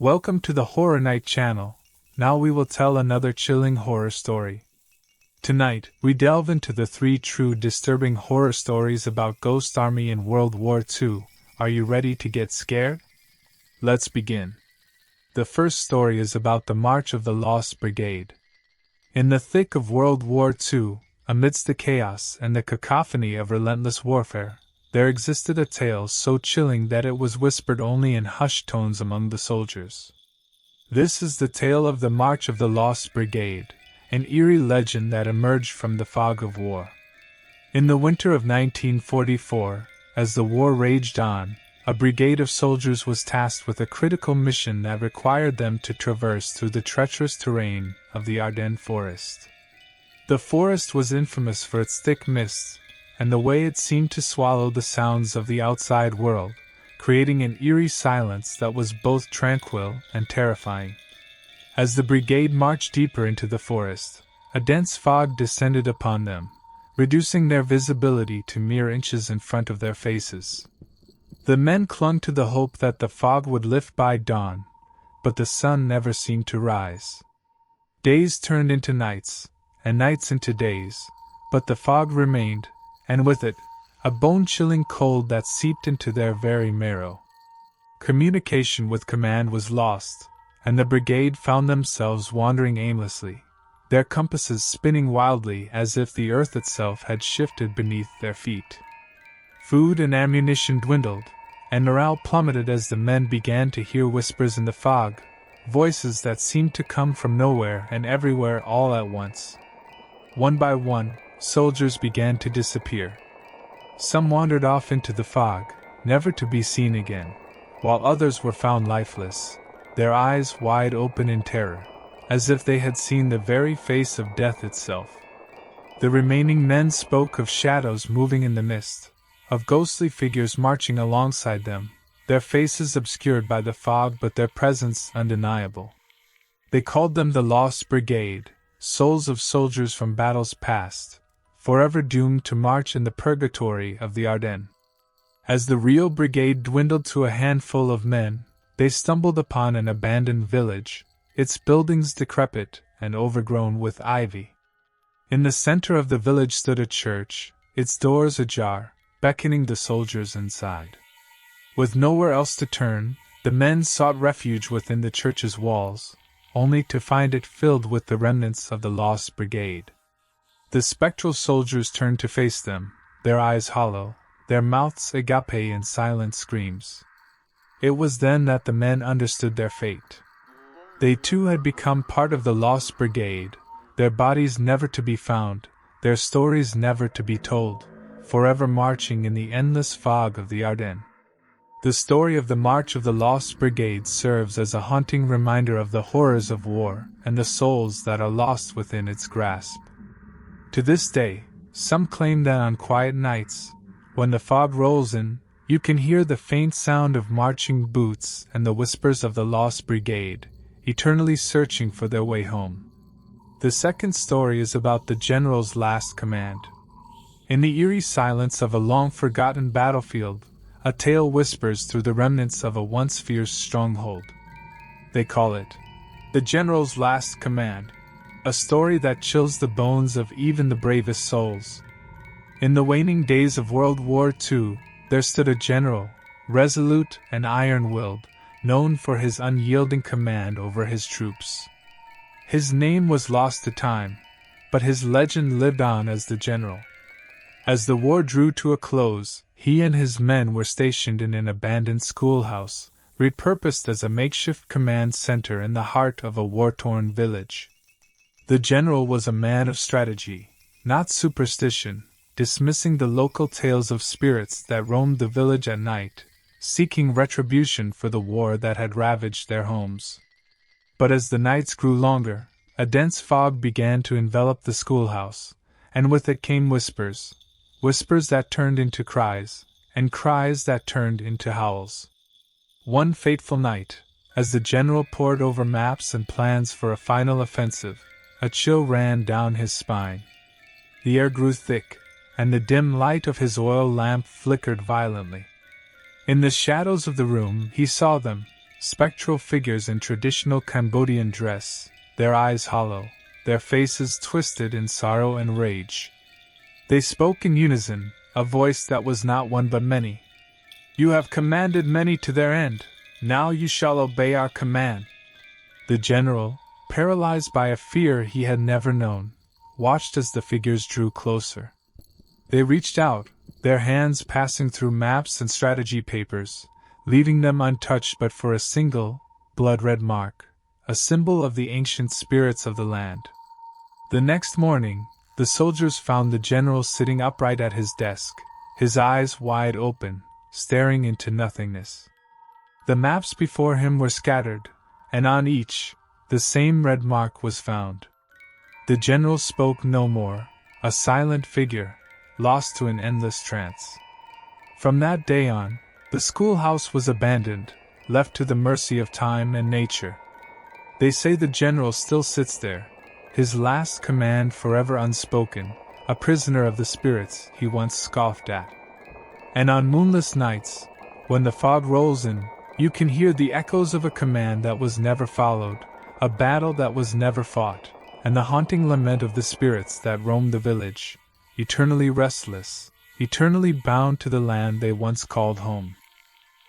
Welcome to the Horror Night channel. Now we will tell another chilling horror story. Tonight, we delve into the 3 true disturbing horror stories about Ghost Army in World War II. Are you ready to get scared? Let's begin. The first story is about the March of the Lost Brigade. In the thick of World War II, amidst the chaos and the cacophony of relentless warfare, there existed a tale so chilling that it was whispered only in hushed tones among the soldiers. This is the tale of the March of the Lost Brigade, an eerie legend that emerged from the fog of war. In the winter of 1944, as the war raged on, a brigade of soldiers was tasked with a critical mission that required them to traverse through the treacherous terrain of the Ardennes forest. The forest was infamous for its thick mists, and the way it seemed to swallow the sounds of the outside world, creating an eerie silence that was both tranquil and terrifying. As the brigade marched deeper into the forest, a dense fog descended upon them, reducing their visibility to mere inches in front of their faces. The men clung to the hope that the fog would lift by dawn, but the sun never seemed to rise. Days turned into nights, and nights into days, but the fog remained, and with it, a bone-chilling cold that seeped into their very marrow. Communication with command was lost, and the brigade found themselves wandering aimlessly, their compasses spinning wildly as if the earth itself had shifted beneath their feet. Food and ammunition dwindled, and morale plummeted as the men began to hear whispers in the fog, voices that seemed to come from nowhere and everywhere all at once. One by one, soldiers began to disappear. Some wandered off into the fog, never to be seen again, while others were found lifeless, their eyes wide open in terror, as if they had seen the very face of death itself. The remaining men spoke of shadows moving in the mist, of ghostly figures marching alongside them, their faces obscured by the fog but their presence undeniable. They called them the Lost Brigade, souls of soldiers from battles past, forever doomed to march in the purgatory of the Ardennes. As the real brigade dwindled to a handful of men, they stumbled upon an abandoned village, its buildings decrepit and overgrown with ivy. In the center of the village stood a church, its doors ajar, beckoning the soldiers inside. With nowhere else to turn, the men sought refuge within the church's walls, only to find it filled with the remnants of the Lost Brigade. The spectral soldiers turned to face them, their eyes hollow, their mouths agape in silent screams. It was then that the men understood their fate. They too had become part of the Lost Brigade, their bodies never to be found, their stories never to be told, forever marching in the endless fog of the Ardennes. The story of the March of the Lost Brigade serves as a haunting reminder of the horrors of war and the souls that are lost within its grasp. To this day, some claim that on quiet nights, when the fog rolls in, you can hear the faint sound of marching boots and the whispers of the Lost Brigade, eternally searching for their way home. The second story is about the general's last command. In the eerie silence of a long-forgotten battlefield, a tale whispers through the remnants of a once fierce stronghold. They call it the General's Last Command, a story that chills the bones of even the bravest souls. In the waning days of World War II, there stood a general, resolute and iron-willed, known for his unyielding command over his troops. His name was lost to time, but his legend lived on as the general. As the war drew to a close, he and his men were stationed in an abandoned schoolhouse, repurposed as a makeshift command center in the heart of a war-torn village. The general was a man of strategy, not superstition, dismissing the local tales of spirits that roamed the village at night, seeking retribution for the war that had ravaged their homes. But as the nights grew longer, a dense fog began to envelop the schoolhouse, and with it came whispers that turned into cries, and cries that turned into howls. One fateful night, as the general pored over maps and plans for a final offensive, a chill ran down his spine. The air grew thick, and the dim light of his oil lamp flickered violently. In the shadows of the room he saw them, spectral figures in traditional Cambodian dress, their eyes hollow, their faces twisted in sorrow and rage. They spoke in unison, a voice that was not one but many. "You have commanded many to their end, now you shall obey our command." The general, paralyzed by a fear he had never known, watched as the figures drew closer. They reached out, their hands passing through maps and strategy papers, leaving them untouched but for a single, blood-red mark, a symbol of the ancient spirits of the land. The next morning, the soldiers found the general sitting upright at his desk, his eyes wide open, staring into nothingness. The maps before him were scattered, and on each, the same red mark was found. The general spoke no more, a silent figure, lost to an endless trance. From that day on, the schoolhouse was abandoned, left to the mercy of time and nature. They say the general still sits there, his last command forever unspoken, a prisoner of the spirits he once scoffed at. And on moonless nights, when the fog rolls in, you can hear the echoes of a command that was never followed, a battle that was never fought, and the haunting lament of the spirits that roam the village, eternally restless, eternally bound to the land they once called home.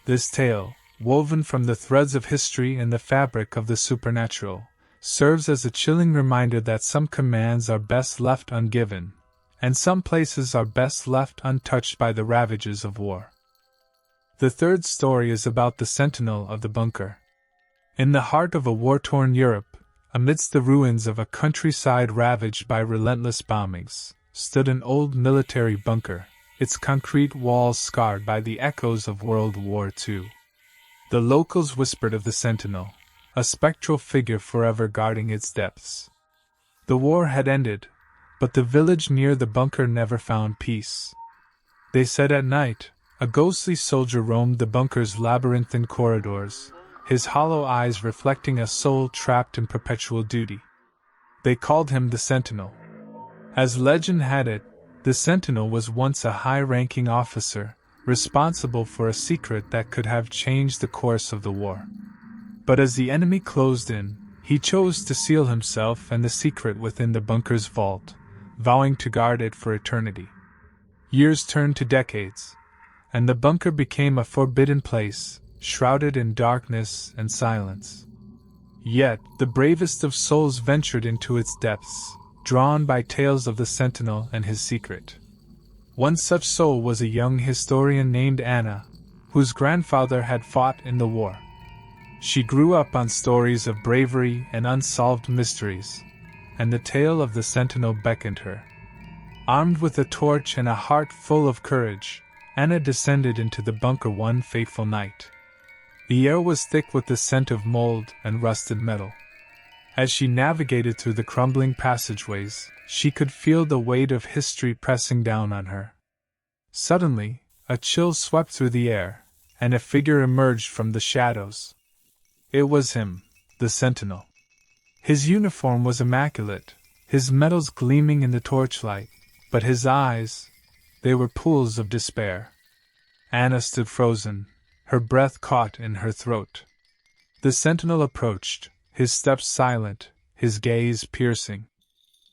This tale, woven from the threads of history and the fabric of the supernatural, serves as a chilling reminder that some commands are best left ungiven, and some places are best left untouched by the ravages of war. The third story is about the sentinel of the bunker. In the heart of a war-torn Europe, amidst the ruins of a countryside ravaged by relentless bombings, stood an old military bunker, its concrete walls scarred by the echoes of World War II. The locals whispered of the sentinel, a spectral figure forever guarding its depths. The war had ended, but the village near the bunker never found peace. They said at night, a ghostly soldier roamed the bunker's labyrinthine corridors, his hollow eyes reflecting a soul trapped in perpetual duty. They called him the Sentinel. As legend had it, the Sentinel was once a high-ranking officer, responsible for a secret that could have changed the course of the war. But as the enemy closed in, he chose to seal himself and the secret within the bunker's vault, vowing to guard it for eternity. Years turned to decades, and the bunker became a forbidden place, shrouded in darkness and silence. Yet, the bravest of souls ventured into its depths, drawn by tales of the Sentinel and his secret. One such soul was a young historian named Anna, whose grandfather had fought in the war. She grew up on stories of bravery and unsolved mysteries, and the tale of the Sentinel beckoned her. Armed with a torch and a heart full of courage, Anna descended into the bunker one fateful night. The air was thick with the scent of mold and rusted metal. As she navigated through the crumbling passageways, she could feel the weight of history pressing down on her. Suddenly, a chill swept through the air, and a figure emerged from the shadows. It was him, the Sentinel. His uniform was immaculate, his medals gleaming in the torchlight, but his eyes, they were pools of despair. Anna stood frozen, her breath caught in her throat. The Sentinel approached, his steps silent, his gaze piercing.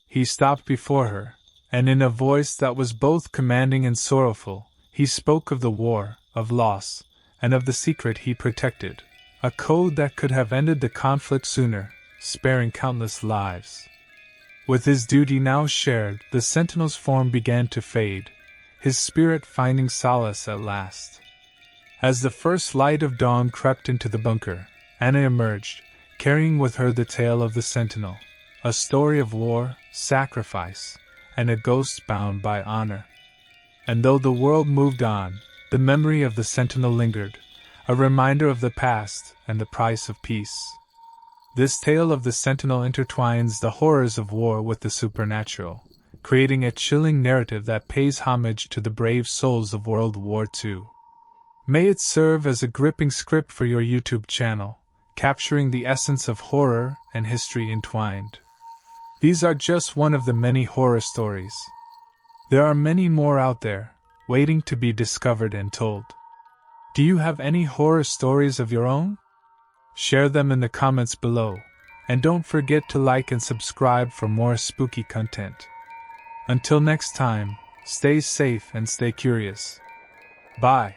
He stopped before her, and in a voice that was both commanding and sorrowful, he spoke of the war, of loss, and of the secret he protected, a code that could have ended the conflict sooner, sparing countless lives. With his duty now shared, the Sentinel's form began to fade, his spirit finding solace at last. As the first light of dawn crept into the bunker, Anna emerged, carrying with her the tale of the Sentinel, a story of war, sacrifice, and a ghost bound by honor. And though the world moved on, the memory of the Sentinel lingered, a reminder of the past and the price of peace. This tale of the Sentinel intertwines the horrors of war with the supernatural, creating a chilling narrative that pays homage to the brave souls of World War II. May it serve as a gripping script for your YouTube channel, capturing the essence of horror and history entwined. These are just one of the many horror stories. There are many more out there, waiting to be discovered and told. Do you have any horror stories of your own? Share them in the comments below, and don't forget to like and subscribe for more spooky content. Until next time, stay safe and stay curious. Bye.